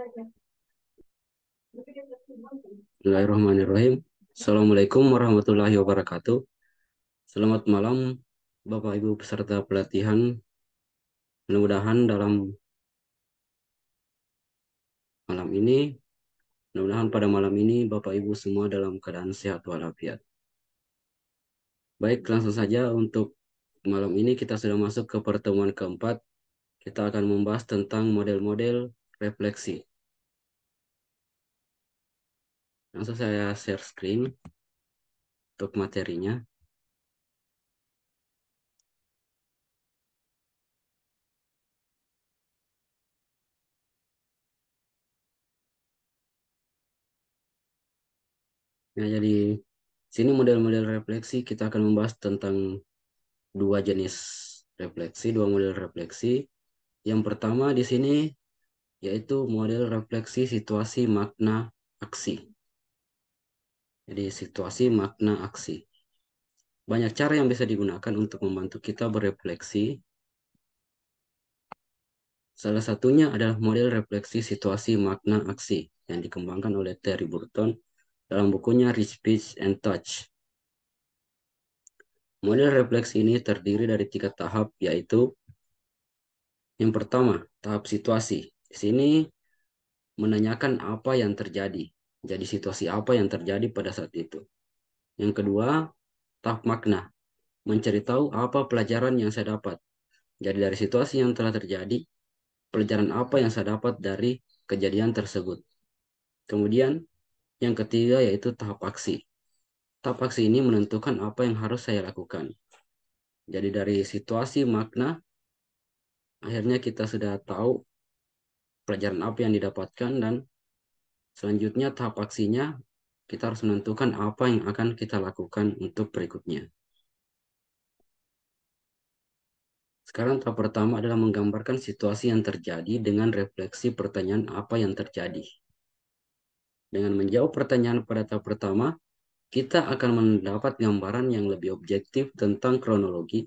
Bismillahirrahmanirrahim. Assalamualaikum warahmatullahi wabarakatuh. Selamat malam, Bapak Ibu peserta pelatihan. Mudah-mudahan dalam malam ini, mudah-mudahan pada malam ini Bapak Ibu semua dalam keadaan sehat walafiat. Baik, langsung saja untuk malam ini kita sudah masuk ke pertemuan keempat. Kita akan membahas tentang model-model refleksi. Langsung saya share screen untuk materinya. Nah, jadi sini model-model refleksi kita akan membahas tentang dua jenis refleksi, dua model refleksi. Yang pertama di sini yaitu model refleksi situasi makna aksi. Jadi situasi makna aksi. Banyak cara yang bisa digunakan untuk membantu kita berefleksi. Salah satunya adalah model refleksi situasi makna aksi yang dikembangkan oleh Terry Burton dalam bukunya Rich Speech and Touch. Model refleksi ini terdiri dari 3 tahap, yaitu yang pertama, tahap situasi. Di sini menanyakan apa yang terjadi. Jadi situasi apa yang terjadi pada saat itu. Yang kedua, tahap makna. Mencari tahu apa pelajaran yang saya dapat. Jadi dari situasi yang telah terjadi, pelajaran apa yang saya dapat dari kejadian tersebut. Kemudian yang ketiga yaitu tahap aksi. Tahap aksi ini menentukan apa yang harus saya lakukan. Jadi dari situasi makna, akhirnya kita sudah tahu pelajaran apa yang didapatkan, dan selanjutnya tahap aksinya kita harus menentukan apa yang akan kita lakukan untuk berikutnya. Sekarang tahap pertama adalah menggambarkan situasi yang terjadi dengan refleksi pertanyaan apa yang terjadi. Dengan menjawab pertanyaan pada tahap pertama, kita akan mendapat gambaran yang lebih objektif tentang kronologi,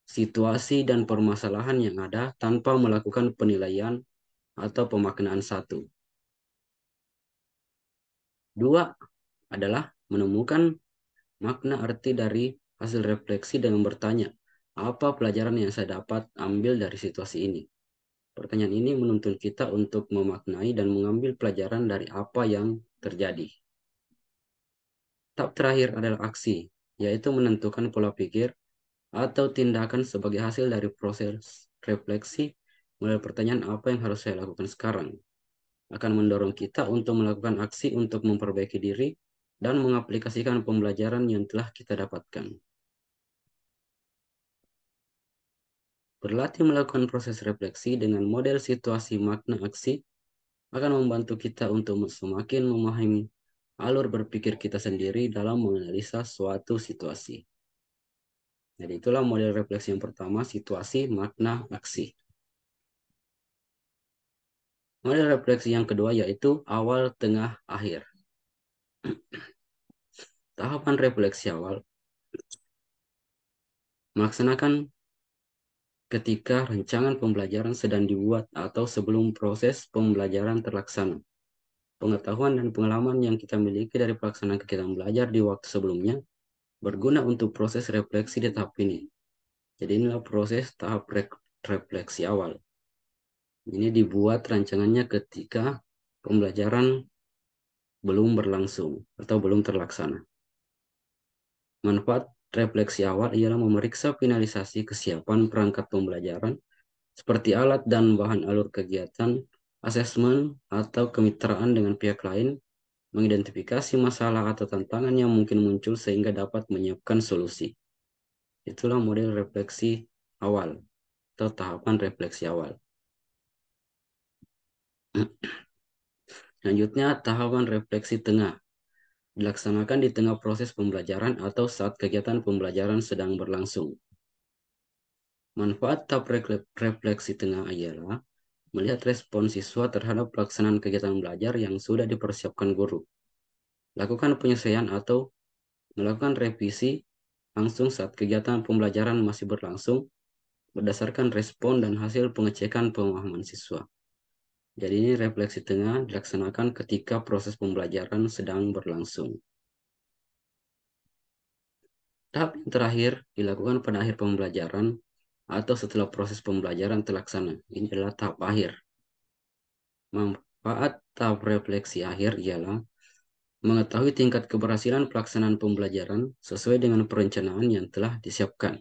situasi, dan permasalahan yang ada tanpa melakukan penilaian atau pemaknaan satu. Dua adalah menemukan makna arti dari hasil refleksi dengan bertanya, apa pelajaran yang saya dapat ambil dari situasi ini? Pertanyaan ini menuntun kita untuk memaknai dan mengambil pelajaran dari apa yang terjadi. Tahap terakhir adalah aksi, yaitu menentukan pola pikir atau tindakan sebagai hasil dari proses refleksi. Mulai pertanyaan apa yang harus saya lakukan sekarang akan mendorong kita untuk melakukan aksi untuk memperbaiki diri dan mengaplikasikan pembelajaran yang telah kita dapatkan. Berlatih melakukan proses refleksi dengan model situasi makna aksi akan membantu kita untuk semakin memahami alur berpikir kita sendiri dalam menganalisa suatu situasi. Jadi itulah model refleksi yang pertama, situasi, makna, aksi. Model refleksi yang kedua yaitu awal, tengah, akhir. Tahapan refleksi awal melaksanakan ketika rancangan pembelajaran sedang dibuat atau sebelum proses pembelajaran terlaksana. Pengetahuan dan pengalaman yang kita miliki dari pelaksanaan kegiatan belajar di waktu sebelumnya berguna untuk proses refleksi di tahap ini. Jadi inilah proses tahap refleksi awal. Ini dibuat rancangannya ketika pembelajaran belum berlangsung atau belum terlaksana. Manfaat refleksi awal ialah memeriksa finalisasi kesiapan perangkat pembelajaran seperti alat dan bahan alur kegiatan, asesmen, atau kemitraan dengan pihak lain, mengidentifikasi masalah atau tantangan yang mungkin muncul sehingga dapat menyiapkan solusi. Itulah model refleksi awal atau tahapan refleksi awal. Selanjutnya, tahapan refleksi tengah. Dilaksanakan di tengah proses pembelajaran atau saat kegiatan pembelajaran sedang berlangsung. Manfaat tahap refleksi tengah ialah melihat respon siswa terhadap pelaksanaan kegiatan belajar yang sudah dipersiapkan guru. Lakukan penyesuaian atau melakukan revisi langsung saat kegiatan pembelajaran masih berlangsung berdasarkan respon dan hasil pengecekan pemahaman siswa. Jadi ini refleksi tengah dilaksanakan ketika proses pembelajaran sedang berlangsung. Tahap yang terakhir dilakukan pada akhir pembelajaran atau setelah proses pembelajaran terlaksana. Ini adalah tahap akhir. Manfaat tahap refleksi akhir ialah mengetahui tingkat keberhasilan pelaksanaan pembelajaran sesuai dengan perencanaan yang telah disiapkan,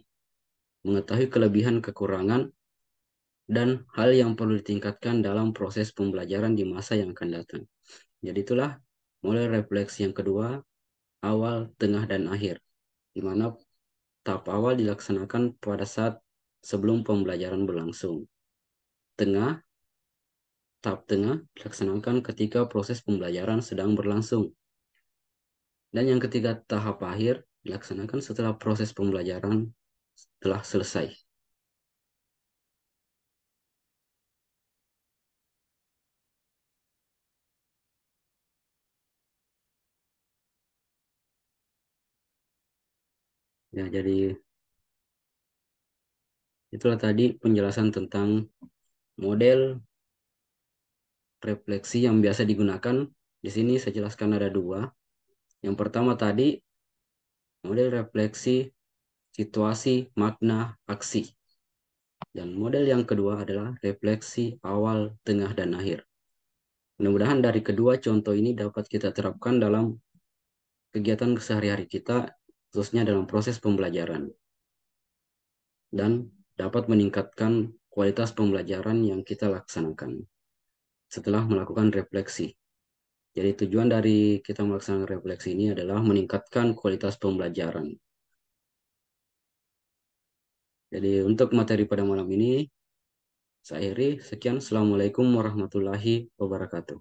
mengetahui kelebihan kekurangan dan hal yang perlu ditingkatkan dalam proses pembelajaran di masa yang akan datang. Jadi itulah mulai refleksi yang kedua, awal, tengah, dan akhir, di mana tahap awal dilaksanakan pada saat sebelum pembelajaran berlangsung. Tengah, tahap tengah dilaksanakan ketika proses pembelajaran sedang berlangsung. Dan yang ketiga, tahap akhir dilaksanakan setelah proses pembelajaran telah selesai. Ya, jadi itulah tadi penjelasan tentang model refleksi yang biasa digunakan. Di sini saya jelaskan ada dua. Yang pertama tadi, model refleksi situasi, makna, aksi. Dan model yang kedua adalah refleksi awal, tengah, dan akhir. Mudah-mudahan dari kedua contoh ini dapat kita terapkan dalam kegiatan sehari-hari kita, khususnya dalam proses pembelajaran, dan dapat meningkatkan kualitas pembelajaran yang kita laksanakan setelah melakukan refleksi. Jadi tujuan dari kita melaksanakan refleksi ini adalah meningkatkan kualitas pembelajaran. Jadi untuk materi pada malam ini, saya akhiri. Sekian. Assalamualaikum warahmatullahi wabarakatuh.